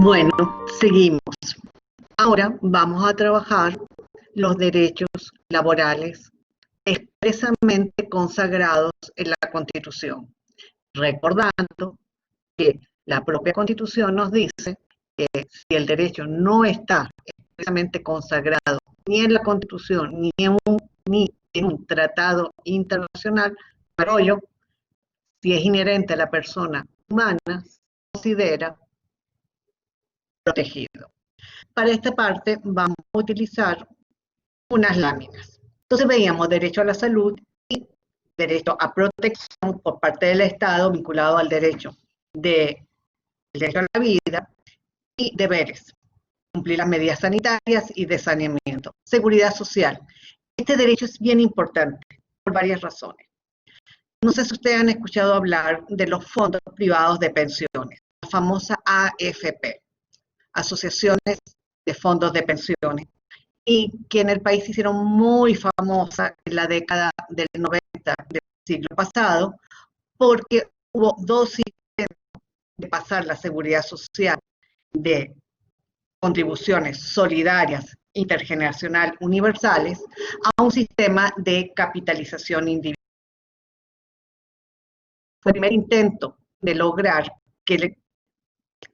Bueno, seguimos. Ahora vamos a trabajar los derechos laborales expresamente consagrados en la Constitución, recordando que la propia Constitución nos dice que si el derecho no está expresamente consagrado ni en la Constitución ni en un tratado internacional, pero si es inherente a la persona humana, se considera protegido. Para esta parte vamos a utilizar unas láminas. Entonces veíamos derecho a la salud y derecho a protección por parte del Estado vinculado al derecho a la vida y deberes, cumplir las medidas sanitarias y de saneamiento. Seguridad social. Este derecho es bien importante por varias razones. No sé si ustedes han escuchado hablar de los fondos privados de pensiones, la famosa AFP, asociaciones de fondos de pensiones, y que en el país se hicieron muy famosas en la década del 90 del siglo pasado, porque hubo dos intentos de pasar la seguridad social de contribuciones solidarias intergeneracional universales a un sistema de capitalización individual. Fue el primer intento de lograr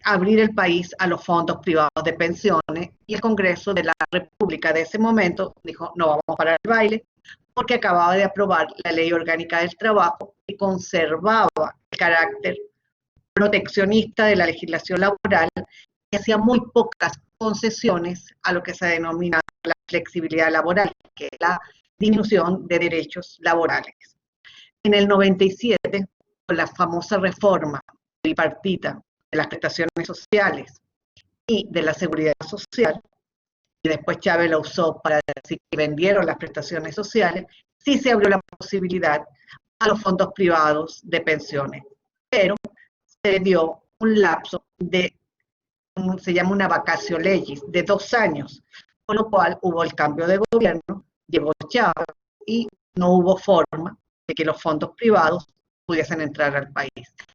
abrir el país a los fondos privados de pensiones, y el Congreso de la República de ese momento dijo: no vamos a parar el baile, porque acababa de aprobar la Ley Orgánica del Trabajo que conservaba el carácter proteccionista de la legislación laboral y hacía muy pocas concesiones a lo que se denomina la flexibilidad laboral, que es la disminución de derechos laborales. En el 97, con la famosa reforma tripartita de las prestaciones sociales y de la seguridad social, y después Chávez lo usó para decir que vendieron las prestaciones sociales, sí se abrió la posibilidad a los fondos privados de pensiones, pero se dio un lapso se llama una vacatio legis, de 2 años, con lo cual hubo el cambio de gobierno, llegó Chávez y no hubo forma de que los fondos privados pudiesen entrar al país.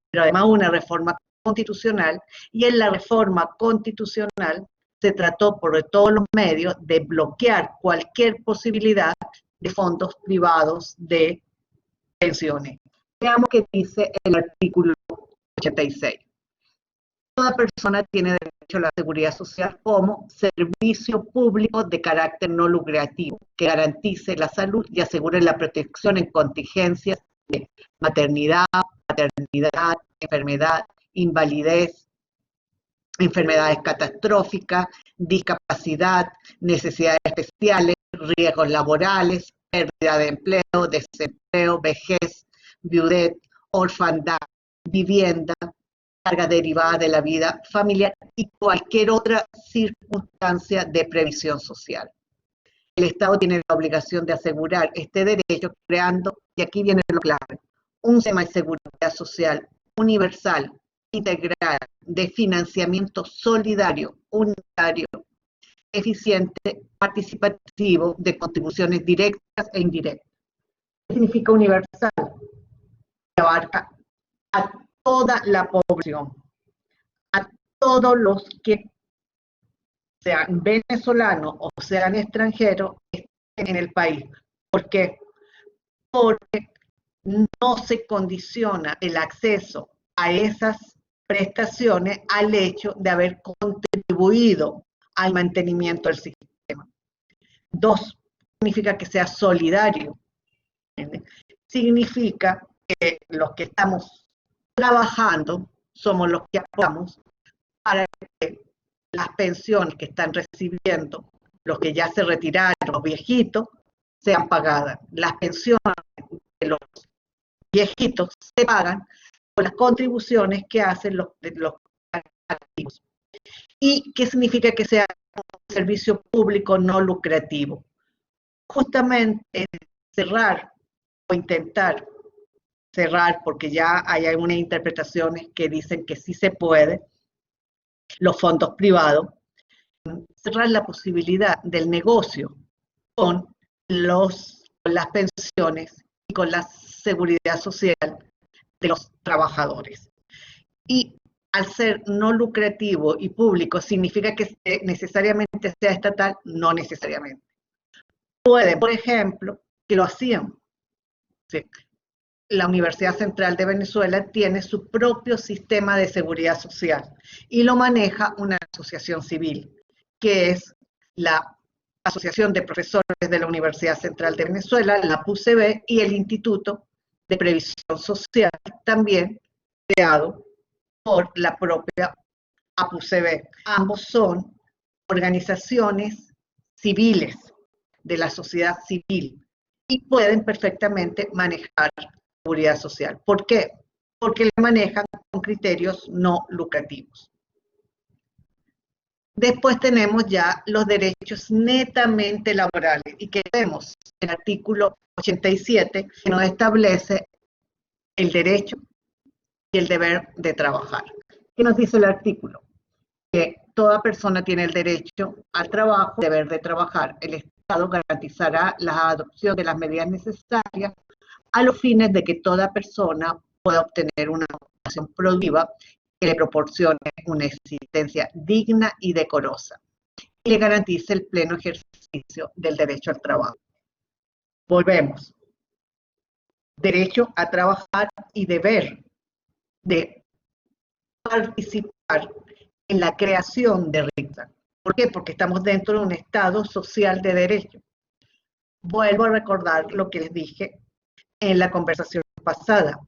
Pero además hubo una reforma constitucional, y en la reforma constitucional se trató por todos los medios de bloquear cualquier posibilidad de fondos privados de pensiones. Veamos qué dice el artículo 86. Toda persona tiene derecho a la seguridad social como servicio público de carácter no lucrativo, que garantice la salud y asegure la protección en contingencias de maternidad, paternidad, enfermedad, invalidez, enfermedades catastróficas, discapacidad, necesidades especiales, riesgos laborales, pérdida de empleo, desempleo, vejez, viudez, orfandad, vivienda, carga derivada de la vida familiar y cualquier otra circunstancia de previsión social. El Estado tiene la obligación de asegurar este derecho creando, y aquí viene lo clave, un sistema de seguridad social universal, integral, de financiamiento solidario, unitario, eficiente, participativo, de contribuciones directas e indirectas. ¿Qué significa universal? Que abarca a toda la población, a todos los que sean venezolanos o sean extranjeros, estén en el país. ¿Por qué? Porque no se condiciona el acceso a esas prestaciones al hecho de haber contribuido al mantenimiento del sistema. 2, significa que sea solidario. Significa que los que estamos trabajando somos los que aportamos para que las pensiones que están recibiendo los que ya se retiraron, los viejitos, sean pagadas. Las pensiones de los viejitos se pagan con las contribuciones que hacen los activos. ¿Y qué significa que sea un servicio público no lucrativo? Justamente cerrar o intentar cerrar, porque ya hay algunas interpretaciones que dicen que sí se puede, los fondos privados, cerrar la posibilidad del negocio con las pensiones y con la seguridad social de los trabajadores. Y al ser no lucrativo y público, ¿significa que necesariamente sea estatal? No necesariamente. Pueden, por ejemplo, que lo hacían. ¿Sí? La Universidad Central de Venezuela tiene su propio sistema de seguridad social y lo maneja una asociación civil, que es la Asociación de Profesores de la Universidad Central de Venezuela, la PUCB, y el Instituto de Previsión Social, también creado por la propia APUCB. Ambos son organizaciones civiles de la sociedad civil y pueden perfectamente manejar seguridad social. ¿Por qué? Porque la manejan con criterios no lucrativos. Después tenemos ya los derechos netamente laborales y que vemos en el artículo 87 que nos establece el derecho y el deber de trabajar. ¿Qué nos dice el artículo? Que toda persona tiene el derecho al trabajo, el deber de trabajar. El Estado garantizará la adopción de las medidas necesarias a los fines de que toda persona pueda obtener una ocupación productiva que le proporcione una existencia digna y decorosa y le garantice el pleno ejercicio del derecho al trabajo. Volvemos. Derecho a trabajar y deber de participar en la creación de riqueza. ¿Por qué? Porque estamos dentro de un Estado social de derecho. Vuelvo a recordar lo que les dije en la conversación pasada.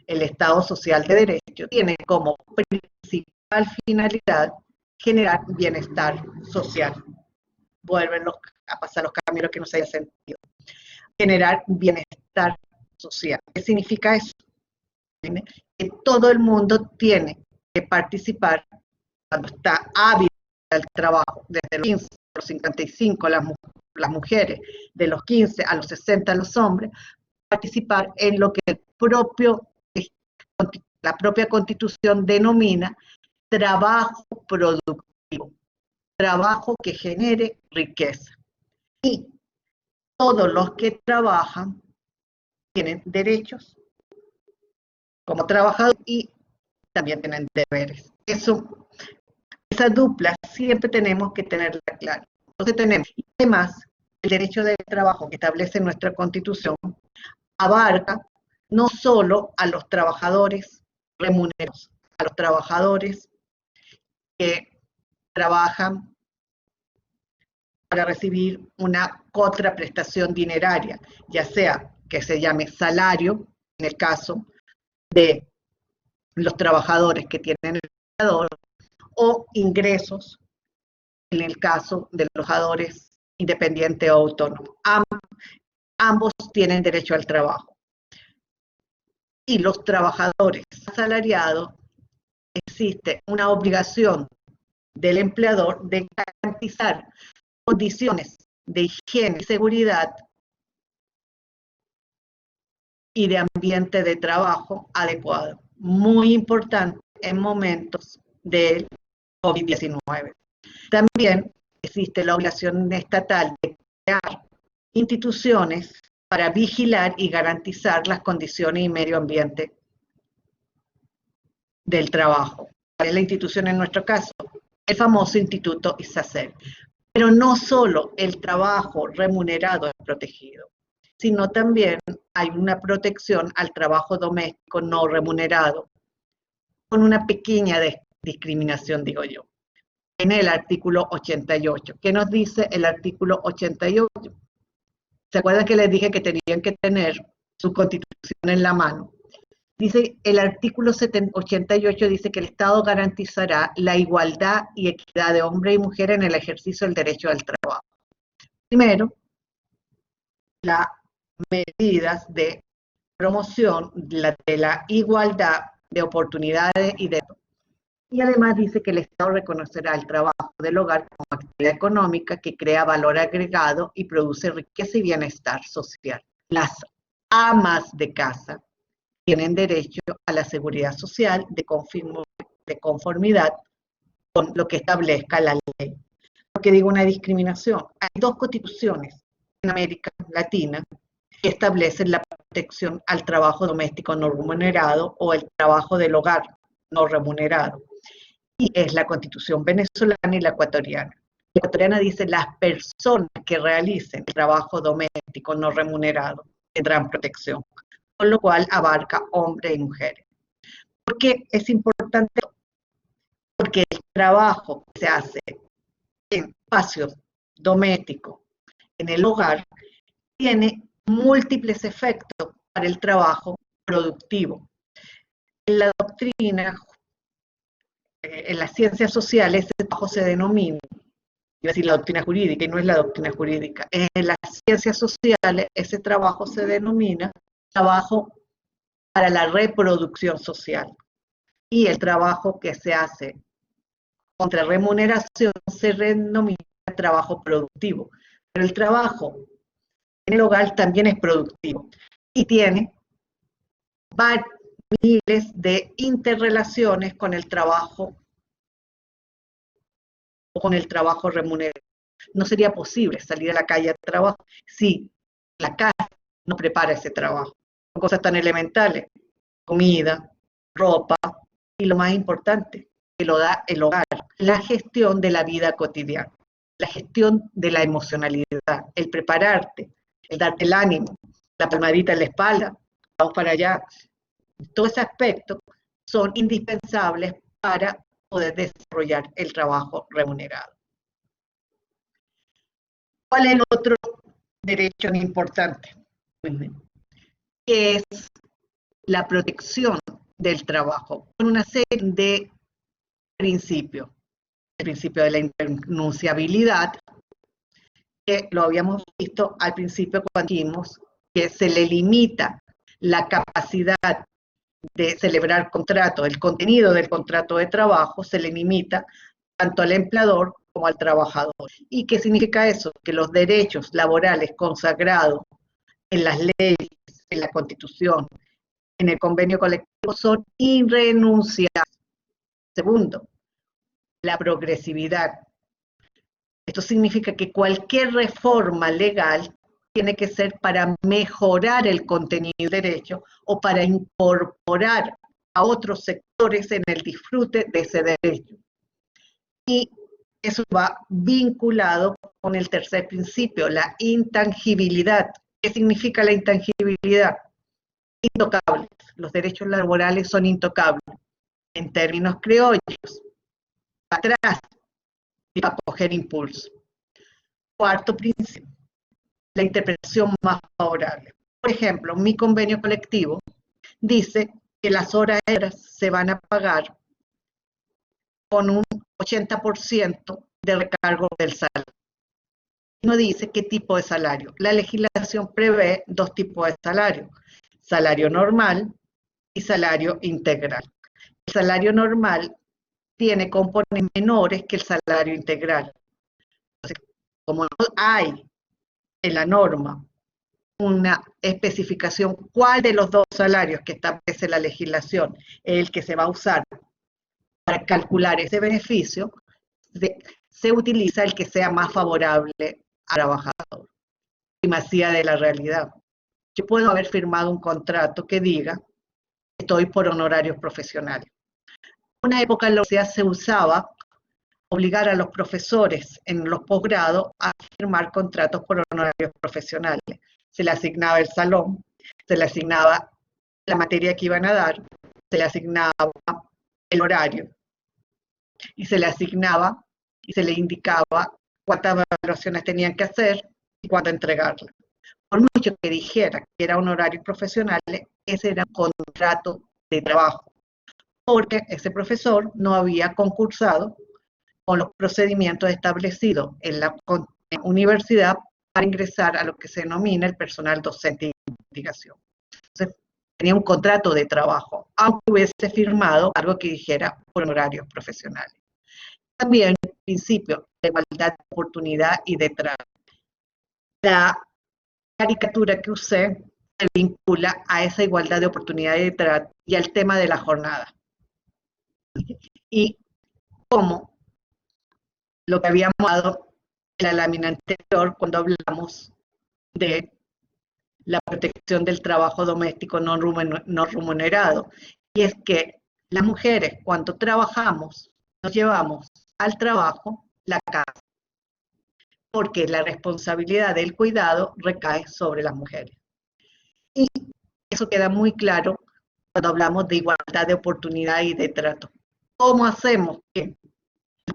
El Estado social de derecho tiene como principal finalidad generar bienestar social. Vuelven a pasar los cambios que no se haya sentido. Generar bienestar social. ¿Qué significa eso? Que todo el mundo tiene que participar cuando está hábil al trabajo, desde los 15 a los 55 las mujeres, de los 15 a los 60 los hombres, participar en lo que la propia Constitución denomina trabajo productivo, trabajo que genere riqueza. Y todos los que trabajan tienen derechos como trabajadores y también tienen deberes. Esa dupla siempre tenemos que tenerla clara. Entonces tenemos, y además, el derecho del trabajo que establece nuestra Constitución abarca no solo a los trabajadores remunerados, a los trabajadores que trabajan para recibir una contraprestación dineraria, ya sea que se llame salario, en el caso de los trabajadores que tienen el empleador, o ingresos, en el caso de los trabajadores independientes o autónomos. Ambos tienen derecho al trabajo. Y los trabajadores asalariados, existe una obligación del empleador de garantizar condiciones de higiene y seguridad y de ambiente de trabajo adecuado. Muy importante en momentos del COVID-19. También existe la obligación estatal de crear instituciones para vigilar y garantizar las condiciones y medio ambiente del trabajo. ¿Cuál es la institución en nuestro caso? El famoso Instituto ISACER. Pero no solo el trabajo remunerado es protegido, sino también hay una protección al trabajo doméstico no remunerado, con una pequeña discriminación, digo yo, en el artículo 88. ¿Qué nos dice el artículo 88? ¿Se acuerdan que les dije que tenían que tener su constitución en la mano? Dice, el artículo 88 dice que el Estado garantizará la igualdad y equidad de hombre y mujer en el ejercicio del derecho al trabajo. Primero, las medidas de promoción de la igualdad de oportunidades y además dice que el Estado reconocerá el trabajo del hogar como actividad económica que crea valor agregado y produce riqueza y bienestar social. Las amas de casa tienen derecho a la seguridad social de conformidad con lo que establezca la ley. Porque digo una discriminación. Hay dos constituciones en América Latina que establecen la protección al trabajo doméstico no remunerado o el trabajo del hogar no remunerado. y es la Constitución venezolana y la ecuatoriana. La ecuatoriana dice las personas que realicen el trabajo doméstico no remunerado tendrán protección, con lo cual abarca hombres y mujeres. ¿Por qué es importante? Porque el trabajo que se hace en espacios domésticos, en el hogar, tiene múltiples efectos para el trabajo productivo. En la doctrina, en las ciencias sociales, ese trabajo se denomina, iba a decir la doctrina jurídica, y no es la doctrina jurídica, en las ciencias sociales ese trabajo se denomina trabajo para la reproducción social. Y el trabajo que se hace contra remuneración se denomina trabajo productivo. Pero el trabajo en el hogar también es productivo y tiene miles de interrelaciones con el trabajo o con el trabajo remunerado. No sería posible salir a la calle a trabajar si la casa no prepara ese trabajo. Son cosas tan elementales: comida, ropa y, lo más importante, que lo da el hogar, la gestión de la vida cotidiana, la gestión de la emocionalidad, el prepararte, el darte el ánimo, la palmadita en la espalda, vamos para allá. Todo ese aspecto son indispensables para poder desarrollar el trabajo remunerado. ¿Cuál es el otro derecho importante? Que es la protección del trabajo, con una serie de principios. El principio de la irrenunciabilidad, que lo habíamos visto al principio cuando dijimos que se le limita la capacidad de celebrar contratos, el contenido del contrato de trabajo se le limita tanto al empleador como al trabajador. ¿Y qué significa eso? Que los derechos laborales consagrados en las leyes, en la Constitución, en el convenio colectivo son irrenunciables. Segundo, la progresividad. Esto significa que cualquier reforma legal tiene que ser para mejorar el contenido del derecho o para incorporar a otros sectores en el disfrute de ese derecho. Y eso va vinculado con el tercer principio, la intangibilidad. ¿Qué significa la intangibilidad? Intocables. Los derechos laborales son intocables. En términos criollos, atrás y para coger impulso. Cuarto principio, la interpretación más favorable. Por ejemplo, mi convenio colectivo dice que las horas extras se van a pagar con un 80% de recargo del salario. No dice qué tipo de salario. La legislación prevé dos tipos de salario: salario normal y salario integral. El salario normal tiene componentes menores que el salario integral. Entonces, como no hay en la norma una especificación cuál de los dos salarios que establece la legislación es el que se va a usar para calcular ese beneficio, se utiliza el que sea más favorable al trabajador. Primacía de la realidad. Yo puedo haber firmado un contrato que diga estoy por honorarios profesionales. En una época en la universidad se usaba obligar a los profesores en los posgrados a firmar contratos por honorarios profesionales. Se le asignaba el salón, se le asignaba la materia que iban a dar, se le asignaba el horario y se le asignaba y se le indicaba cuántas evaluaciones tenían que hacer y cuánto entregarlas. Por mucho que dijera que era honorarios profesionales, ese era un contrato de trabajo, porque ese profesor no había concursado con los procedimientos establecidos en la universidad para ingresar a lo que se denomina el personal docente de investigación. Entonces, tenía un contrato de trabajo, aunque hubiese firmado algo que dijera por horarios profesionales. También el principio de igualdad de oportunidad y de trato. La caricatura que usé se vincula a esa igualdad de oportunidad y de trato y al tema de la jornada. Y cómo lo que habíamos dado en la lámina anterior cuando hablamos de la protección del trabajo doméstico no remunerado. Y es que las mujeres, cuando trabajamos, nos llevamos al trabajo la casa, porque la responsabilidad del cuidado recae sobre las mujeres. Y eso queda muy claro cuando hablamos de igualdad de oportunidad y de trato. ¿Cómo hacemos que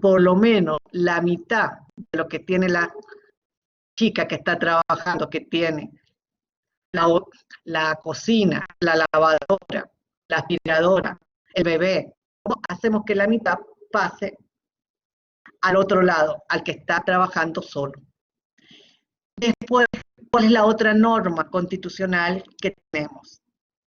por lo menos la mitad de lo que tiene la chica que está trabajando, que tiene la, la cocina, la lavadora, la aspiradora, el bebé, ¿cómo hacemos que la mitad pase al otro lado, al que está trabajando solo? Después, ¿cuál es la otra norma constitucional que tenemos?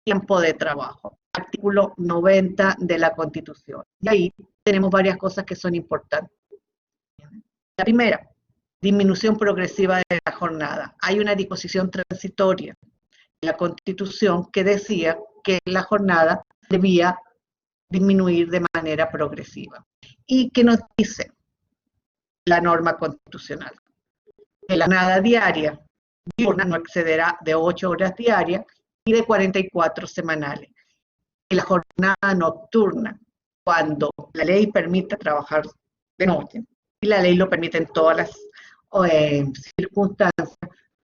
Tiempo de trabajo, artículo 90 de la Constitución. Y ahí tenemos varias cosas que son importantes. La primera, disminución progresiva de la jornada. Hay una disposición transitoria en la Constitución que decía que la jornada debía disminuir de manera progresiva. ¿Y qué nos dice la norma constitucional? Que la jornada diaria diurna no excederá de 8 horas diarias y de 44 semanales. Que la jornada nocturna, cuando la ley permite trabajar de noche, y la ley lo permite en todas las circunstancias,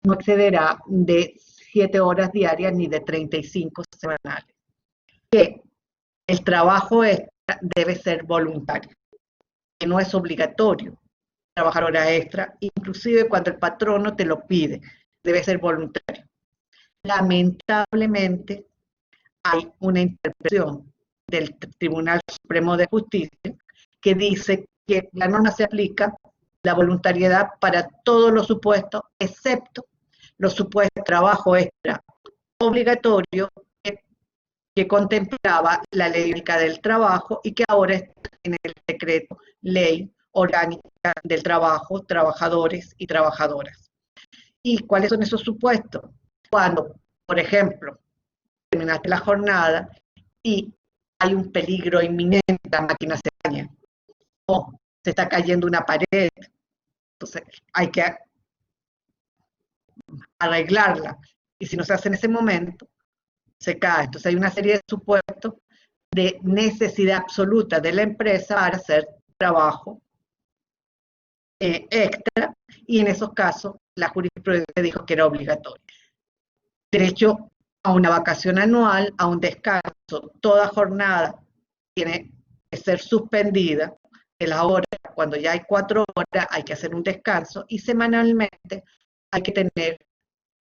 no excederá de 7 horas diarias ni de 35 semanales. Que el trabajo extra debe ser voluntario, que no es obligatorio trabajar horas extra, inclusive cuando el patrono te lo pide, debe ser voluntario. Lamentablemente, hay una interpretación del Tribunal Supremo de Justicia que dice que la norma se aplica la voluntariedad para todos los supuestos, excepto los supuestos de trabajo extra obligatorio que contemplaba la ley única del trabajo y que ahora está en el decreto ley orgánica del trabajo, trabajadores y trabajadoras. ¿Y cuáles son esos supuestos? Cuando, por ejemplo, terminaste la jornada y hay un peligro inminente, la máquina se daña, o se está cayendo una pared, entonces hay que arreglarla, y si no se hace en ese momento, se cae. Entonces hay una serie de supuestos de necesidad absoluta de la empresa para hacer trabajo extra, y en esos casos la jurisprudencia dijo que era obligatorio. Derecho a una vacación anual, a un descanso, toda jornada tiene que ser suspendida de las horas, cuando ya hay 4 horas hay que hacer un descanso, y semanalmente hay que tener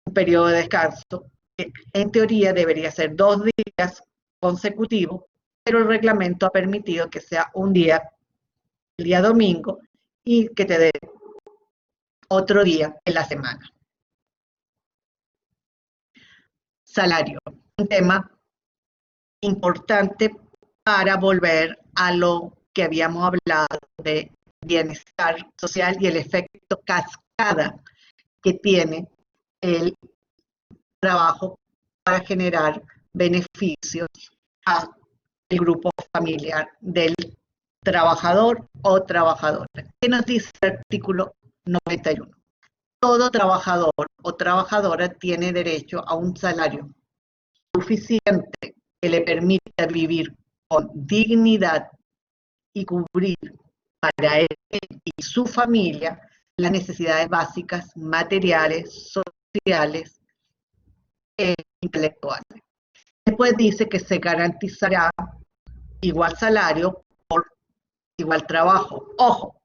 un periodo de descanso que en teoría debería ser 2 días consecutivos, pero el reglamento ha permitido que sea un día, el día domingo, y que te dé otro día en la semana. Salario, un tema importante para volver a lo que habíamos hablado de bienestar social y el efecto cascada que tiene el trabajo para generar beneficios al grupo familiar del trabajador o trabajadora. ¿Qué nos dice el artículo 91? Todo trabajador o trabajadora tiene derecho a un salario suficiente que le permita vivir con dignidad y cubrir para él y su familia las necesidades básicas, materiales, sociales e intelectuales. Después dice que se garantizará igual salario por igual trabajo. Ojo,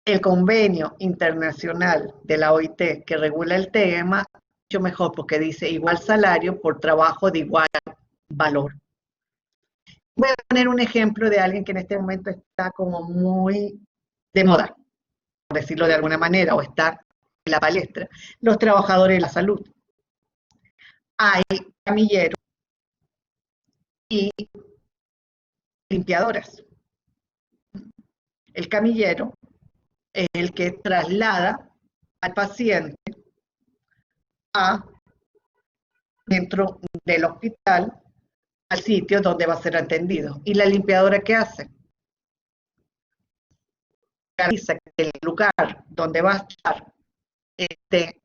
el convenio internacional de la OIT que regula el tema, mucho mejor porque dice igual salario por trabajo de igual valor. Voy a poner un ejemplo de alguien que en este momento está como muy de moda, por decirlo de alguna manera, o está en la palestra: los trabajadores de la salud. Hay camilleros y limpiadoras. El camillero es el que traslada al paciente dentro del hospital al sitio donde va a ser atendido. ¿Y la limpiadora qué hace? Garantiza que el lugar donde va a estar esté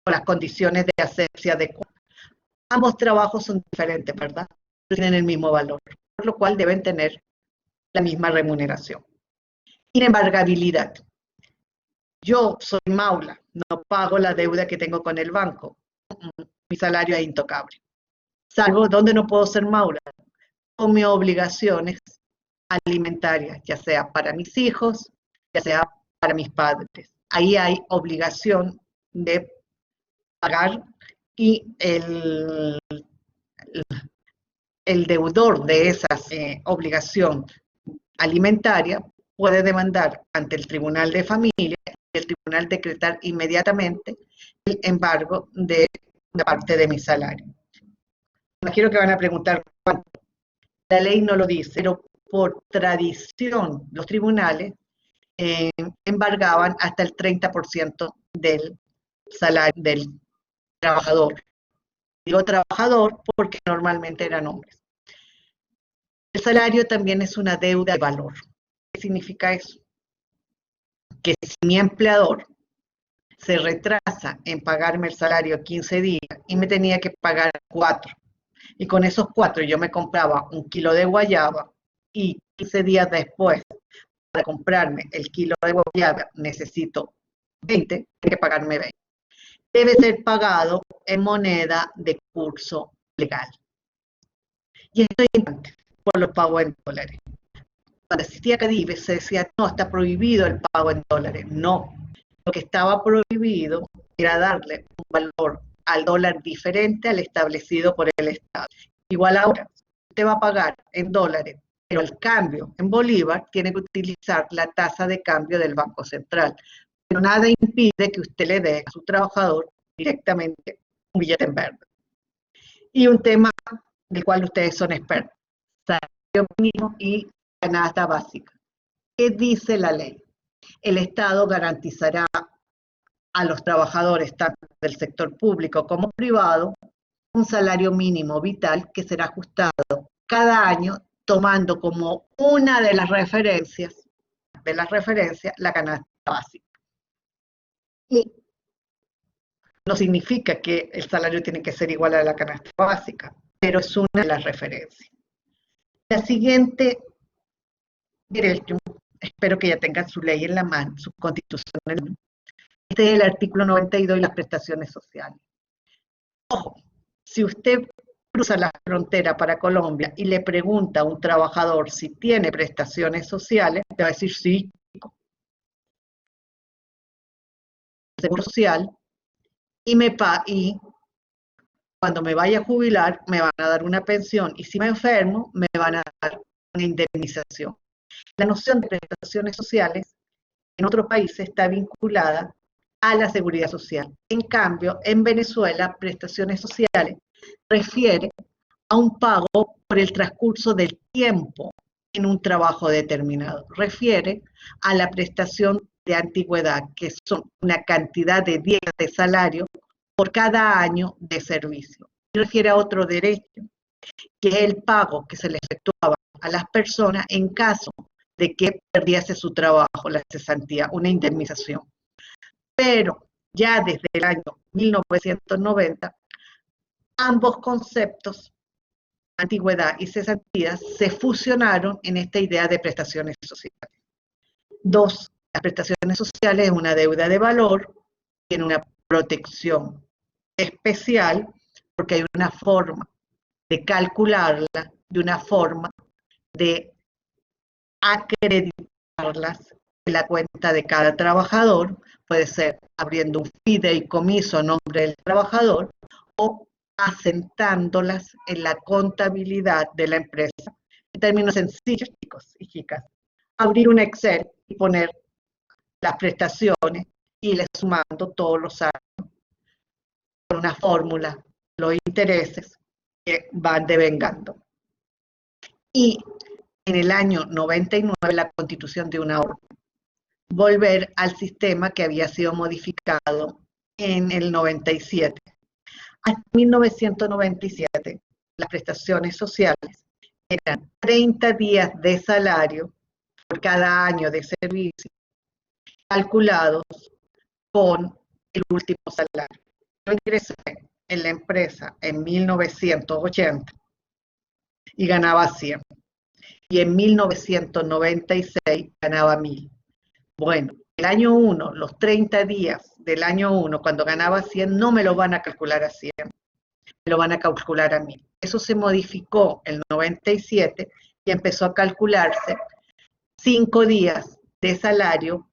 con las condiciones de asepsia adecuadas. Ambos trabajos son diferentes, ¿verdad? Tienen el mismo valor. por lo cual deben tener la misma remuneración. Inembargabilidad. Yo soy Maula, no pago la deuda que tengo con el banco. Mi salario es intocable. Salvo donde no puedo ser Maula, con mis obligaciones alimentarias, ya sea para mis hijos, ya sea para mis padres. Ahí hay obligación de pagar y el deudor de esa obligación alimentaria puede demandar ante el Tribunal de Familia y el Tribunal decretar inmediatamente el embargo de una parte de mi salario. Imagino que van a preguntar cuánto. La ley no lo dice, pero por tradición los tribunales embargaban hasta el 30% del salario del trabajador. Digo trabajador porque normalmente eran hombres. El salario también es una deuda de valor. ¿Qué significa eso? Que si mi empleador se retrasa en pagarme el salario 15 días y me tenía que pagar 4, y con esos 4 yo me compraba un kilo de guayaba y 15 días después para comprarme el kilo de guayaba necesito 20, tengo que pagarme 20. Debe ser pagado en moneda de curso legal. Y esto es importante por los pagos en dólares. Cuando existía Cadive se decía, no, está prohibido el pago en dólares. No, lo que estaba prohibido era darle un valor al dólar diferente al establecido por el Estado. Igual ahora, usted va a pagar en dólares, pero el cambio en bolívar tiene que utilizar la tasa de cambio del Banco Central. Pero nada impide que usted le dé a su trabajador directamente un billete en verde. Y un tema del cual ustedes son expertos, salario mínimo y canasta básica. ¿Qué dice la ley? El Estado garantizará a los trabajadores, tanto del sector público como privado, un salario mínimo vital que será ajustado cada año tomando como una de las referencias la canasta básica. Y no significa que el salario tiene que ser igual a la canasta básica, pero es una de las referencias. La siguiente derecho, espero que ya tengan su ley en la mano, su constitución en la mano. Este es el artículo 92 y las prestaciones sociales. Ojo, si usted cruza la frontera para Colombia y le pregunta a un trabajador si tiene prestaciones sociales, te va a decir sí. Seguro social y cuando me vaya a jubilar me van a dar una pensión y si me enfermo me van a dar una indemnización. La noción de prestaciones sociales en otros países está vinculada a la seguridad social. En cambio, en Venezuela, prestaciones sociales refiere a un pago por el transcurso del tiempo en un trabajo determinado. Refiere a la prestación de antigüedad, que son una cantidad de días de salario por cada año de servicio. Y refiere a otro derecho, que es el pago que se le efectuaba a las personas en caso de que perdiese su trabajo, la cesantía, una indemnización. Pero ya desde el año 1990, ambos conceptos, antigüedad y cesantía, se fusionaron en esta idea de prestaciones sociales. Dos, las prestaciones sociales es una deuda de valor, tiene una protección especial porque hay una forma de calcularla, de una forma de acreditarlas en la cuenta de cada trabajador, puede ser abriendo un fideicomiso a nombre del trabajador o asentándolas en la contabilidad de la empresa. En términos sencillos, chicos y chicas, abrir un Excel y poner las prestaciones y le sumando todos los años con una fórmula, los intereses que van devengando. Y en el año 99 la constitución de una orden, volver al sistema que había sido modificado en el 97. Hasta 1997, las prestaciones sociales eran 30 días de salario por cada año de servicio, calculados con el último salario. Yo ingresé en la empresa en 1980 y ganaba 100. y en 1996 ganaba 1000. Bueno, el año 1, los 30 días del año 1, cuando ganaba 100, no me lo van a calcular a 100, me lo van a calcular a 1000. Eso se modificó en el 97 y empezó a calcularse 5 días de salario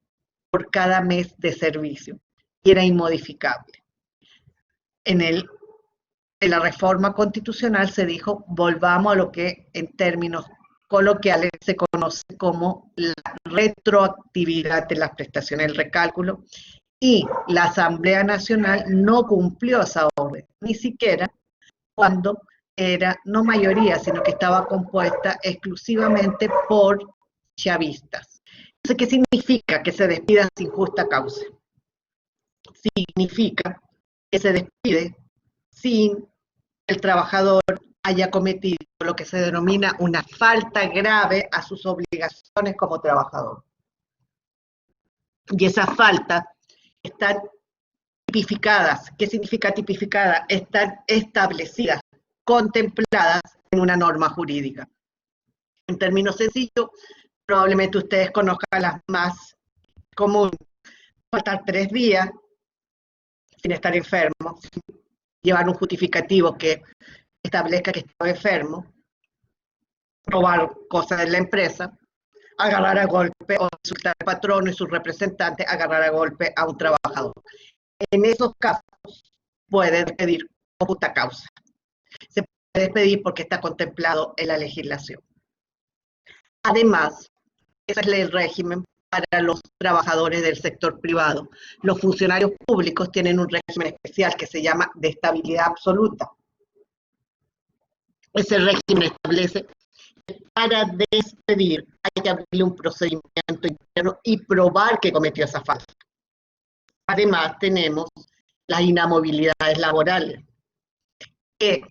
por cada mes de servicio y era inmodificable. En la reforma constitucional se dijo, volvamos a lo que en términos coloquiales se conoce como la retroactividad de las prestaciones del recálculo, y la Asamblea Nacional no cumplió esa orden, ni siquiera cuando era no mayoría, sino que estaba compuesta exclusivamente por chavistas. Entonces, ¿qué significa que se despida sin justa causa? Significa que se despide sin que el trabajador haya cometido lo que se denomina una falta grave a sus obligaciones como trabajador. Y esas faltas están tipificadas. ¿Qué significa tipificada? Están establecidas, contempladas en una norma jurídica. En términos sencillos, probablemente ustedes conozcan las más comunes. Faltar 3 días sin estar enfermo, sin llevar un justificativo que establezca que estaba enfermo, robar cosas de la empresa, agarrar a golpe o insultar al patrono y sus representantes, agarrar a golpe a un trabajador. En esos casos puede despedir con justa causa. Se puede despedir porque está contemplado en la legislación. Además, ese es el régimen para los trabajadores del sector privado. Los funcionarios públicos tienen un régimen especial que se llama de estabilidad absoluta. Ese régimen establece que para despedir hay que abrirle un procedimiento interno y probar que cometió esa falta. Además, tenemos las inamovilidades laborales, que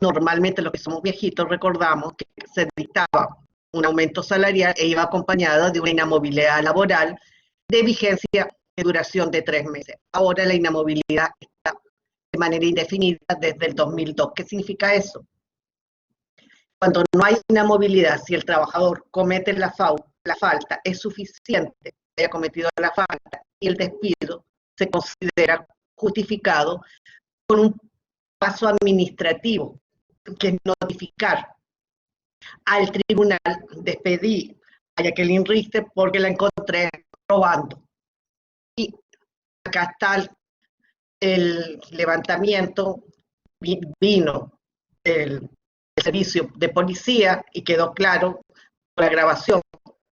normalmente los que somos viejitos recordamos que se dictaba un aumento salarial e iba acompañado de una inamovilidad laboral de vigencia de duración de 3 meses. Ahora la inamovilidad está de manera indefinida desde el 2002. ¿Qué significa eso? Cuando no hay inamovilidad, si el trabajador comete la falta, es suficiente que haya cometido la falta y el despido se considera justificado con un paso administrativo, que es notificar al tribunal: despedí a Jacqueline Richter porque la encontré robando. Y acá está el levantamiento, vino el servicio de policía y quedó claro por la grabación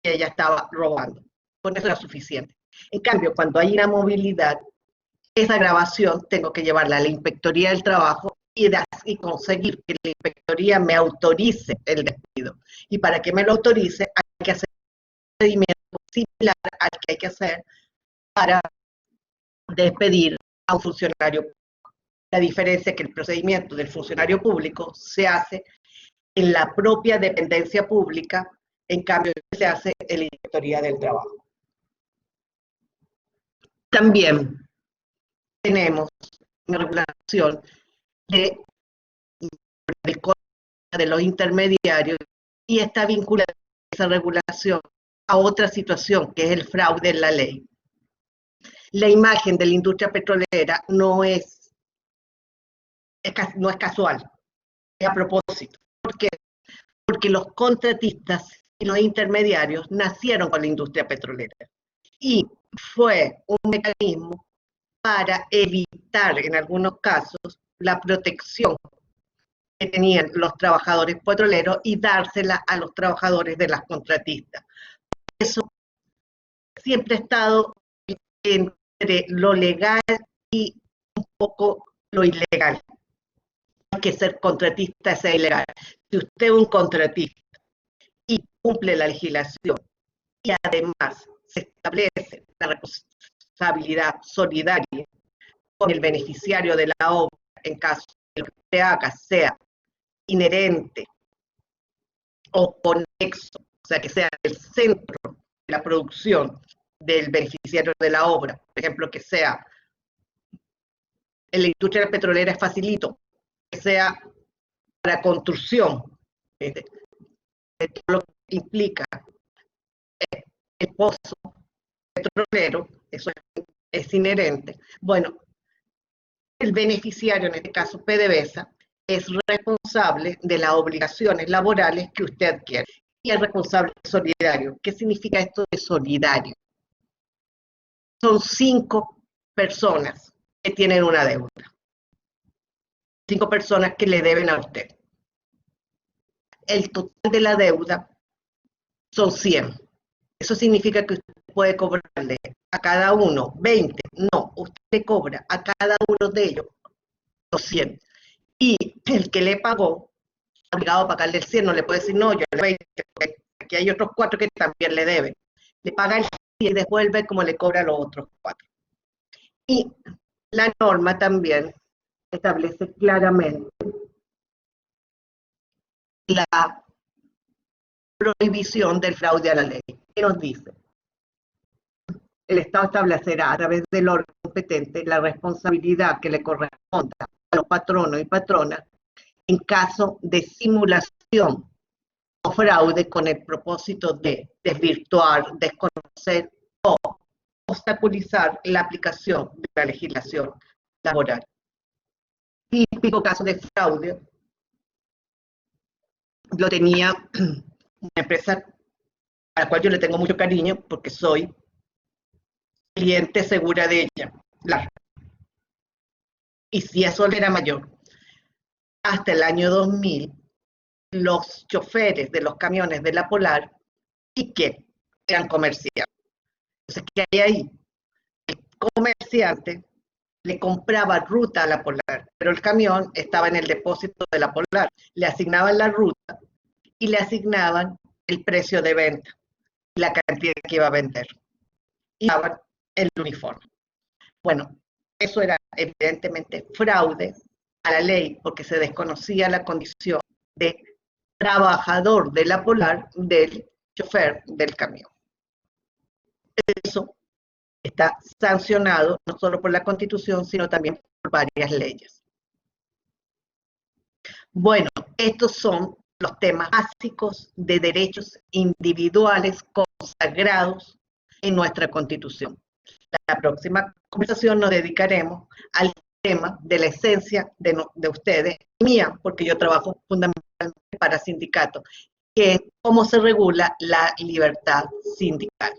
que ella estaba robando. Con eso era suficiente. En cambio, cuando hay inamovilidad, esa grabación tengo que llevarla a la Inspectoría del Trabajo y conseguir que la Inspectoría me autorice el despido. Y para que me lo autorice, hay que hacer un procedimiento similar al que hay que hacer para despedir a un funcionario público. La diferencia es que el procedimiento del funcionario público se hace en la propia dependencia pública, en cambio se hace en la Inspectoría del Trabajo. También tenemos una regulación del de los intermediarios, y está vinculada esa regulación a otra situación, que es el fraude en la ley. La imagen de la industria petrolera no es casual, es a propósito. ¿Por qué? Porque los contratistas y los intermediarios nacieron con la industria petrolera y fue un mecanismo para evitar en algunos casos la protección que tenían los trabajadores petroleros y dársela a los trabajadores de las contratistas. Eso siempre ha estado entre lo legal y un poco lo ilegal. No hay que ser contratista, sea ilegal. Si usted es un contratista y cumple la legislación y además se establece la responsabilidad solidaria con el beneficiario de la obra, en caso de que usted haga sea inherente o conexo, o sea, que sea el centro de la producción del beneficiario de la obra, por ejemplo, que sea en la industria petrolera es facilito, que sea para construcción, de todo lo que implica el pozo petrolero, eso es inherente. Bueno, el beneficiario, en este caso PDVSA, es responsable de las obligaciones laborales que usted adquiere. Y es responsable solidario. ¿Qué significa esto de solidario? Son 5 personas que tienen una deuda. 5 personas que le deben a usted. El total de la deuda son 100. Eso significa que usted puede cobrarle a cada uno 20. No, usted le cobra a cada uno de ellos los 100. Y el que le pagó, obligado a pagarle el 100, no le puede decir, no, yo le 20, porque aquí hay otros 4 que también le deben. Le paga el 100 y después él ve cómo le cobra a los otros 4. Y la norma también establece claramente la prohibición del fraude a la ley. ¿Qué nos dice? El Estado establecerá a través del órgano competente la responsabilidad que le corresponda a los patronos y patronas en caso de simulación o fraude con el propósito de desvirtuar, desconocer o obstaculizar la aplicación de la legislación laboral. Típico caso de fraude lo tenía una empresa a la cual yo le tengo mucho cariño porque soy cliente segura de ella. Y si eso era mayor, hasta el año 2000, los choferes de los camiones de la Polar y que eran comerciantes. Entonces, ¿qué hay ahí? El comerciante le compraba ruta a la Polar, pero el camión estaba en el depósito de la Polar. Le asignaban la ruta y le asignaban el precio de venta y la cantidad que iba a vender. Y daban el uniforme. Bueno, eso era evidentemente fraude a la ley porque se desconocía la condición de trabajador de la Polar del chofer del camión. Eso está sancionado no solo por la Constitución, sino también por varias leyes. Bueno, estos son los temas básicos de derechos individuales consagrados en nuestra Constitución. La próxima conversación nos dedicaremos al tema de la esencia de ustedes, mía, porque yo trabajo fundamentalmente para sindicatos, que es cómo se regula la libertad sindical.